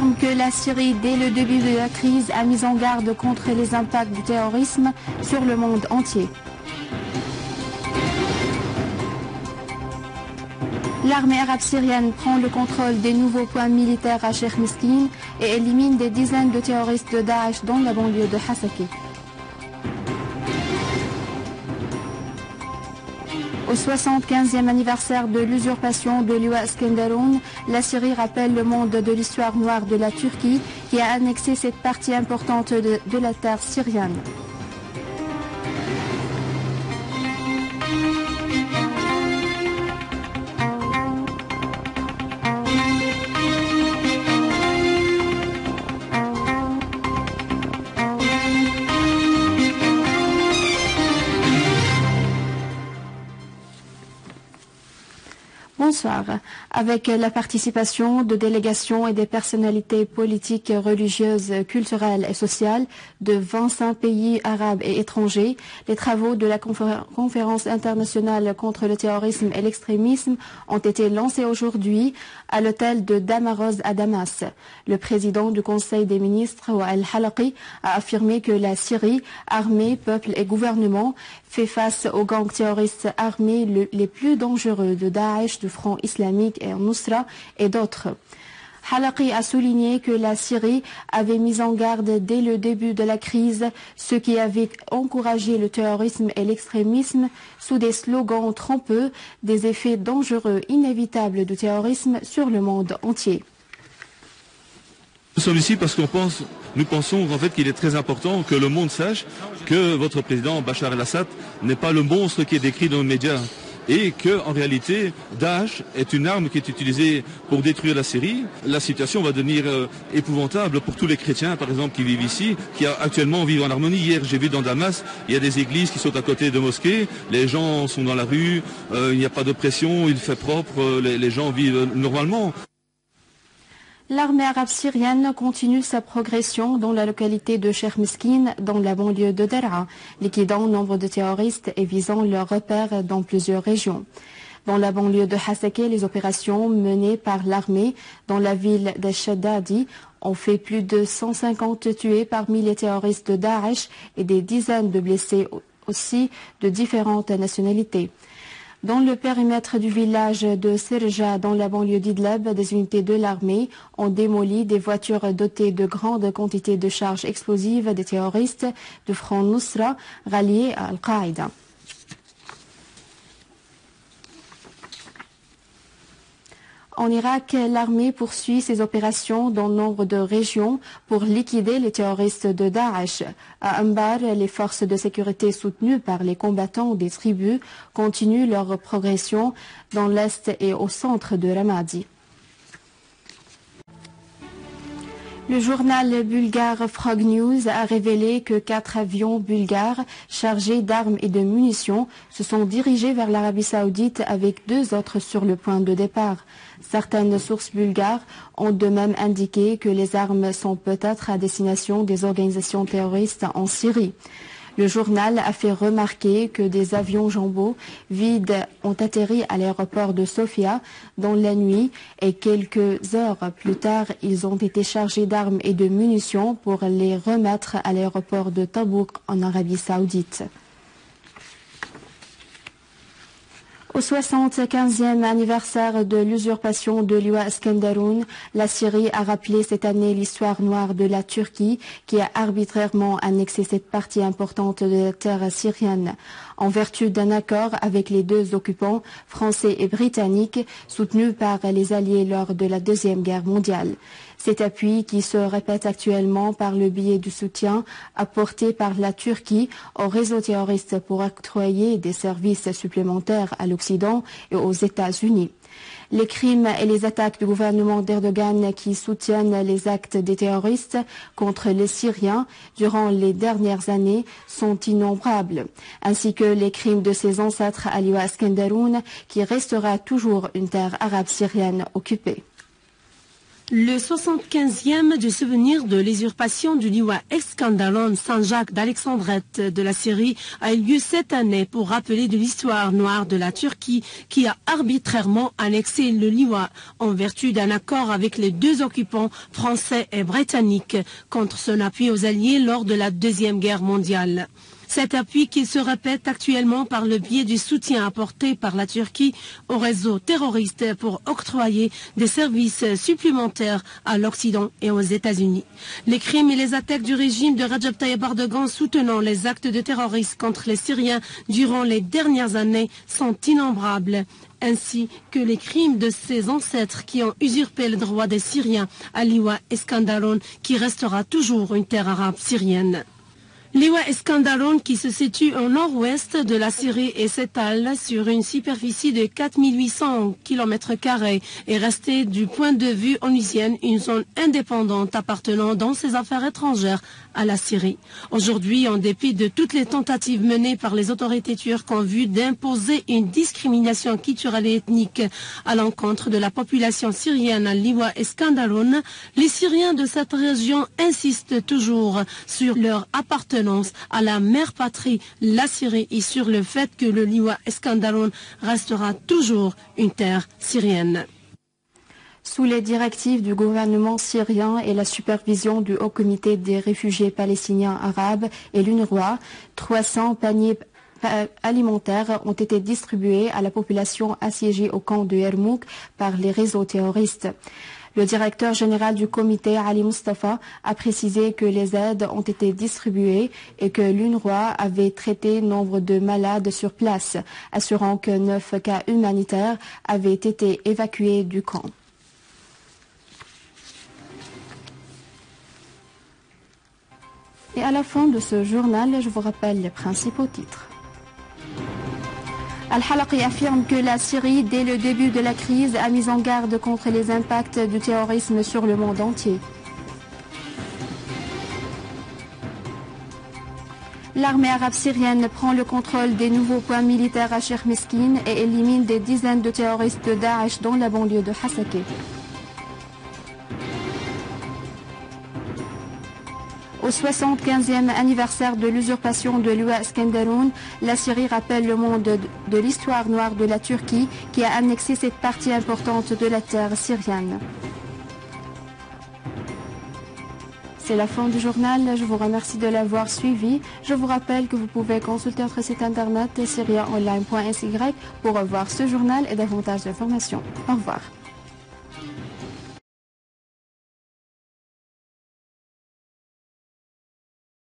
affirme que la Syrie, dès le début de la crise, a mis en garde contre les impacts du terrorisme sur le monde entier. L'armée arabe syrienne prend le contrôle des nouveaux points militaires à Sheikh Meskin et élimine des dizaines de terroristes de Daesh dans la banlieue de Hasaki. Au 75e anniversaire de l'usurpation de Liwa Iskenderun, la Syrie rappelle le monde de l'histoire noire de la Turquie qui a annexé cette partie importante de la terre syrienne. Bonsoir. Avec la participation de délégations et des personnalités politiques, religieuses, culturelles et sociales de 25 pays arabes et étrangers, les travaux de la conférence internationale contre le terrorisme et l'extrémisme ont été lancés aujourd'hui à l'hôtel de Damaroz à Damas. Le président du Conseil des ministres, Wael Halaqi, a affirmé que la Syrie, armée, peuple et gouvernement, fait face aux gangs terroristes armés les plus dangereux de Daesh, du Front islamique et Nusra et d'autres. Halaqi a souligné que la Syrie avait mis en garde dès le début de la crise ceux qui avaient encouragé le terrorisme et l'extrémisme sous des slogans trompeux, des effets dangereux inévitables du terrorisme sur le monde entier. Nous sommes ici parce nous pensons en fait qu'il est très important que le monde sache que votre président Bachar el-Assad n'est pas le monstre qui est décrit dans les médias et que en réalité Daesh est une arme qui est utilisée pour détruire la Syrie. La situation va devenir épouvantable pour tous les chrétiens par exemple qui vivent ici, qui actuellement vivent en harmonie. Hier j'ai vu dans Damas, il y a des églises qui sont à côté de mosquées, les gens sont dans la rue, il n'y a pas de pression, il fait propre, les gens vivent normalement. L'armée arabe syrienne continue sa progression dans la localité de Sheikh Meskin, dans la banlieue de Daraa, liquidant nombre de terroristes et visant leurs repères dans plusieurs régions. Dans la banlieue de Hasaki, les opérations menées par l'armée dans la ville d'Ash-Shaddadi ont fait plus de 150 tués parmi les terroristes de Daesh et des dizaines de blessés aussi de différentes nationalités. Dans le périmètre du village de Serja, dans la banlieue d'Idlib, des unités de l'armée ont démoli des voitures dotées de grandes quantités de charges explosives des terroristes du Front Nusra ralliés à Al-Qaïda. En Irak, l'armée poursuit ses opérations dans nombre de régions pour liquider les terroristes de Daesh. À Anbar, les forces de sécurité soutenues par les combattants des tribus continuent leur progression dans l'est et au centre de Ramadi. Le journal bulgare Frog News a révélé que 4 avions bulgares chargés d'armes et de munitions se sont dirigés vers l'Arabie Saoudite avec 2 autres sur le point de départ. Certaines sources bulgares ont de même indiqué que les armes sont peut-être à destination des organisations terroristes en Syrie. Le journal a fait remarquer que des avions jumbo vides ont atterri à l'aéroport de Sofia dans la nuit et quelques heures plus tard, ils ont été chargés d'armes et de munitions pour les remettre à l'aéroport de Tabouk en Arabie Saoudite. Au 75e anniversaire de l'usurpation de Liwa Iskenderun, la Syrie a rappelé cette année l'histoire noire de la Turquie qui a arbitrairement annexé cette partie importante de la terre syrienne. En vertu d'un accord avec les 2 occupants, français et britanniques, soutenus par les Alliés lors de la Deuxième Guerre mondiale. Cet appui, qui se répète actuellement par le biais du soutien apporté par la Turquie au réseau terroriste pour octroyer des services supplémentaires à l'Occident et aux États-Unis. Les crimes et les attaques du gouvernement d'Erdogan qui soutiennent les actes des terroristes contre les Syriens durant les dernières années sont innombrables, ainsi que les crimes de ses ancêtres à Liwa Iskenderun qui restera toujours une terre arabe syrienne occupée. Le 75e du souvenir de l'usurpation du liwa Eskandalon Saint-Jacques d'Alexandrette de la Syrie a eu lieu cette année pour rappeler de l'histoire noire de la Turquie qui a arbitrairement annexé le liwa en vertu d'un accord avec les deux occupants français et britanniques contre son appui aux Alliés lors de la Deuxième Guerre mondiale. Cet appui qui se répète actuellement par le biais du soutien apporté par la Turquie au réseau terroriste pour octroyer des services supplémentaires à l'Occident et aux États-Unis. Les crimes et les attaques du régime de Recep Tayyip Erdogan soutenant les actes de terrorisme contre les Syriens durant les dernières années sont innombrables, ainsi que les crimes de ses ancêtres qui ont usurpé le droit des Syriens à Liwa Eskandalon, qui restera toujours une terre arabe syrienne. Liwa Eskandalon, qui se situe au nord-ouest de la Syrie et s'étale sur une superficie de 4800 km², est resté du point de vue onusien une zone indépendante appartenant dans ses affaires étrangères à la Syrie. Aujourd'hui, en dépit de toutes les tentatives menées par les autorités turques en vue d'imposer une discrimination culturelle et ethnique à l'encontre de la population syrienne à Liwa Eskandalon, les Syriens de cette région insistent toujours sur leur appartenance à la mère patrie, la Syrie, et sur le fait que le Liwa Eskandalon restera toujours une terre syrienne. Sous les directives du gouvernement syrien et la supervision du Haut Comité des réfugiés palestiniens arabes et l'UNRWA, 300 paniers alimentaires ont été distribués à la population assiégée au camp de Yarmouk par les réseaux terroristes. Le directeur général du comité, Ali Mustafa, a précisé que les aides ont été distribuées et que l'UNRWA avait traité nombre de malades sur place, assurant que 9 cas humanitaires avaient été évacués du camp. Et à la fin de ce journal, je vous rappelle les principaux titres. Al-Halaqi affirme que la Syrie, dès le début de la crise, a mis en garde contre les impacts du terrorisme sur le monde entier. L'armée arabe syrienne prend le contrôle des nouveaux points militaires à Sheikh Meskin et élimine des dizaines de terroristes de Daesh dans la banlieue de Hasakeh. Au 75e anniversaire de l'usurpation de Liwa Eskandalon, la Syrie rappelle le monde de l'histoire noire de la Turquie qui a annexé cette partie importante de la terre syrienne. C'est la fin du journal, je vous remercie de l'avoir suivi. Je vous rappelle que vous pouvez consulter notre site internet syriaonline.sy pour revoir ce journal et davantage d'informations. Au revoir.